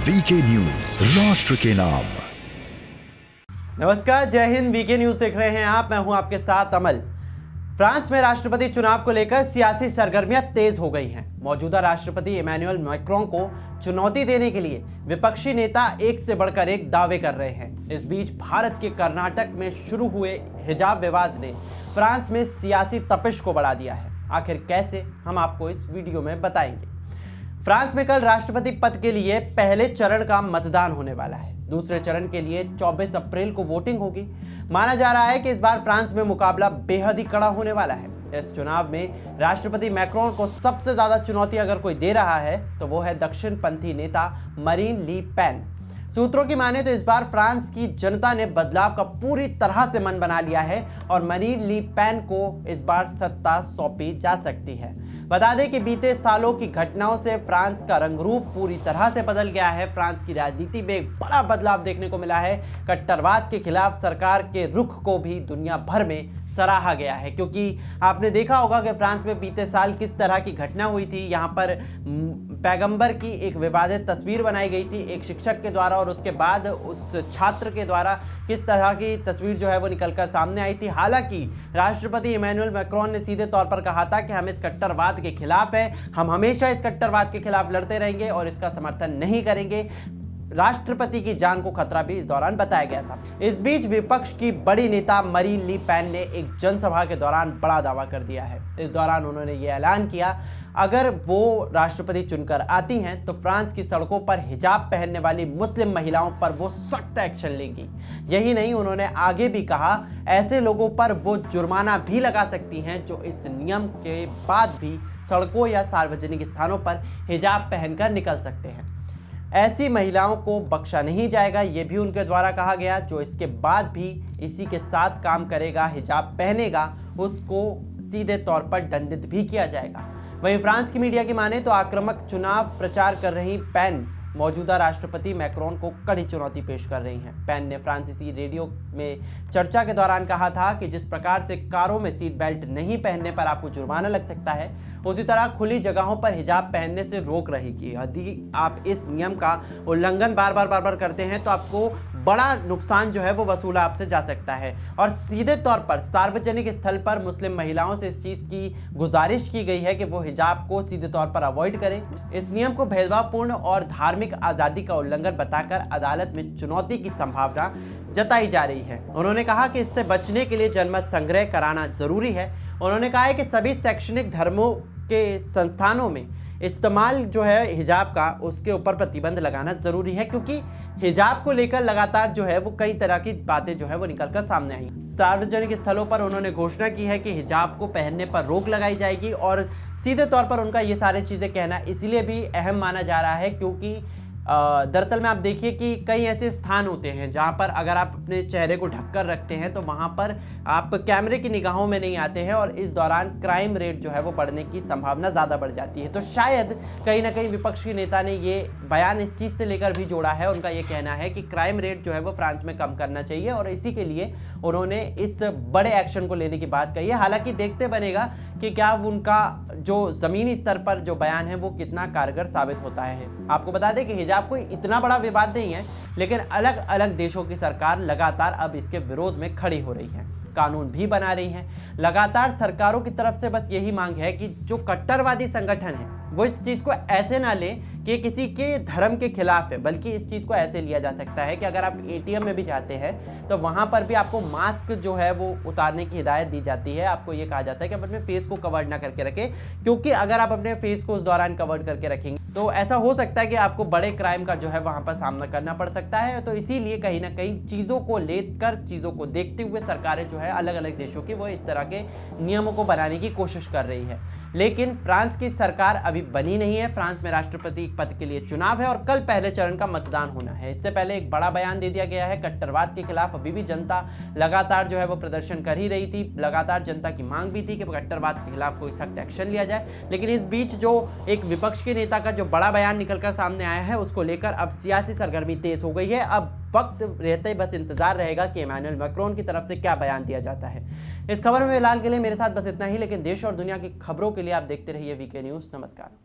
VK news, राष्ट्र के नाम। नमस्कार, जय हिंद। वीके न्यूज देख रहे हैं आप। मैं हूं आपके साथ अमल। फ्रांस में राष्ट्रपति चुनाव को लेकर सियासी सरगर्मियां तेज हो गई हैं। मौजूदा राष्ट्रपति इमैनुअल मैक्रों को चुनौती देने के लिए विपक्षी नेता एक से बढ़कर एक दावे कर रहे हैं। इस बीच भारत के कर्नाटक में शुरू हुए हिजाब विवाद ने फ्रांस में सियासी तपिश को बढ़ा दिया है। आखिर कैसे, हम आपको इस वीडियो में बताएंगे। फ्रांस में कल राष्ट्रपति पद के लिए पहले चरण का मतदान होने वाला है। दूसरे चरण के लिए 24 अप्रैल को वोटिंग होगी। माना जा रहा है कि इस बार फ्रांस में मुकाबला बेहद ही कड़ा होने वाला है। इस चुनाव में राष्ट्रपति मैक्रोन को सबसे ज्यादा चुनौती अगर कोई दे रहा है तो वो है दक्षिणपंथी नेता मरीन ली पेन। सूत्रों की माने तो इस बार फ्रांस की जनता ने बदलाव का पूरी तरह से मन बना लिया है और मरीन ली पेन को इस बार सत्ता सौंपी जा सकती है। बता दें कि बीते सालों की घटनाओं से फ्रांस का रंगरूप पूरी तरह से बदल गया है। फ्रांस की राजनीति में एक बड़ा बदलाव देखने को मिला है। कट्टरवाद के खिलाफ सरकार के रुख को भी दुनिया भर में सराहा गया है, क्योंकि आपने देखा होगा कि फ्रांस में बीते साल किस तरह की घटना हुई थी। यहाँ पर पैगंबर की एक विवादित तस्वीर बनाई गई थी एक शिक्षक के द्वारा, और उसके बाद उस छात्र के द्वारा किस तरह की तस्वीर जो है वो निकलकर सामने आई थी। हालांकि राष्ट्रपति इमैनुअल मैक्रोन ने सीधे तौर पर कहा था कि हम इस कट्टरवाद के खिलाफ है, हम हमेशा इस कट्टरवाद के खिलाफ लड़ते रहेंगे और इसका समर्थन नहीं करेंगे। राष्ट्रपति की जान को खतरा भी इस दौरान बताया गया था। इस बीच विपक्ष की बड़ी नेता मरीन ली पेन ने एक जनसभा के दौरान बड़ा दावा कर दिया है। इस दौरान उन्होंने ये ऐलान किया, अगर वो राष्ट्रपति चुनकर आती हैं तो फ्रांस की सड़कों पर हिजाब पहनने वाली मुस्लिम महिलाओं पर वो सख्त एक्शन लेंगी। यही नहीं, उन्होंने आगे भी कहा, ऐसे लोगों पर वो जुर्माना भी लगा सकती हैं जो इस नियम के बाद भी सड़कों या सार्वजनिक स्थानों पर हिजाब पहनकर निकल सकते हैं। ऐसी महिलाओं को बख्शा नहीं जाएगा, ये भी उनके द्वारा कहा गया। जो इसके बाद भी इसी के साथ काम करेगा, हिजाब पहनेगा, उसको सीधे तौर पर दंडित भी किया जाएगा। वहीं फ्रांस की मीडिया की माने तो आक्रामक चुनाव प्रचार कर रही पेन मौजूदा राष्ट्रपति मैक्रोन को कड़ी चुनौती पेश कर रही हैं। पेन ने फ्रांसीसी रेडियो में चर्चा के दौरान कहा था कि जिस प्रकार से कारों में सीट बेल्ट नहीं पहनने पर आपको जुर्माना लग सकता है, उसी तरह खुली जगहों पर हिजाब पहनने से रोक रहेगी। यदि आप इस नियम का उल्लंघन बार बार करते हैं तो आपको बड़ा नुकसान जो है वो वसूला आपसे जा सकता है। और सीधे तौर पर सार्वजनिक स्थल पर मुस्लिम महिलाओं से इस चीज़ की गुजारिश की गई है कि वो हिजाब को सीधे तौर पर अवॉइड करें। इस नियम को भेदभावपूर्ण और धार्मिक आज़ादी का उल्लंघन बताकर अदालत में चुनौती की संभावना जताई जा रही है। उन्होंने कहा कि इससे बचने के लिए जनमत संग्रह कराना जरूरी है। उन्होंने कहा है कि सभी शैक्षणिक धर्मों के संस्थानों में इस्तेमाल जो है हिजाब का, उसके ऊपर प्रतिबंध लगाना जरूरी है, क्योंकि हिजाब को लेकर लगातार जो है वो कई तरह की बातें जो है वो निकलकर सामने आई। सार्वजनिक स्थलों पर उन्होंने घोषणा की है कि हिजाब को पहनने पर रोक लगाई जाएगी। और सीधे तौर पर उनका ये सारी चीज़ें कहना इसलिए भी अहम माना जा रहा है क्योंकि दरअसल में आप देखिए कि कई ऐसे स्थान होते हैं जहां पर अगर आप अपने चेहरे को ढककर रखते हैं तो वहां पर आप कैमरे की निगाहों में नहीं आते हैं, और इस दौरान क्राइम रेट जो है वो बढ़ने की संभावना ज़्यादा बढ़ जाती है। तो शायद कहीं ना कहीं विपक्षी नेता ने ये बयान इस चीज़ से लेकर भी जोड़ा है। उनका ये कहना है कि क्राइम रेट जो है वो फ्रांस में कम करना चाहिए, और इसी के लिए उन्होंने इस बड़े एक्शन को लेने की बात कही है। हालांकि देखते बनेगा कि क्या उनका जो ज़मीनी स्तर पर जो बयान है वो कितना कारगर साबित होता है। आपको बता दें कि हिजाब कोई इतना बड़ा विवाद नहीं है, लेकिन अलग अलग देशों की सरकार लगातार अब इसके विरोध में खड़ी हो रही है, कानून भी बना रही हैं। लगातार सरकारों की तरफ से बस यही मांग है कि जो कट्टरवादी संगठन है वो इस चीज़ को ऐसे ना लें कि किसी के धर्म के खिलाफ है, बल्कि इस चीज़ को ऐसे लिया जा सकता है कि अगर आप एटीएम में भी जाते हैं तो वहाँ पर भी आपको मास्क जो है वो उतारने की हिदायत दी जाती है। आपको ये कहा जाता है कि आप अपने फेस को कवर ना करके रखें, क्योंकि अगर आप अपने फेस को उस दौरान कवर करके रखेंगे तो ऐसा हो सकता है कि आपको बड़े क्राइम का जो है वहाँ पर सामना करना पड़ सकता है। तो इसीलिए कहीं ना कहीं चीज़ों को लेकर, चीज़ों को देखते हुए सरकारें जो है अलग अलग देशों की वो इस तरह के नियमों को बनाने की कोशिश कर रही है। लेकिन फ्रांस की सरकार अभी बनी नहीं है। फ्रांस में राष्ट्रपति पद के लिए चुनाव है और कल पहले चरण का मतदान होना है। इससे पहले एक बड़ा बयान दे दिया गया है। कट्टरवाद के खिलाफ अभी भी जनता लगातार जो है वो प्रदर्शन कर ही रही थी। लगातार जनता की मांग भी थी कि कट्टरवाद के खिलाफ कोई सख्त एक्शन लिया जाए। लेकिन इस बीच जो एक विपक्ष के नेता का जो बड़ा बयान निकलकर सामने आया है, उसको लेकर अब सियासी सरगर्मी तेज हो गई है। अब वक्त रहते ही बस इंतजार रहेगा कि इमैनुअल मैक्रोन की तरफ से क्या बयान दिया जाता है। इस खबर में फिलहाल के लिए मेरे साथ बस इतना ही, लेकिन देश और दुनिया की खबरों के लिए आप देखते रहिए वीके न्यूज़। नमस्कार।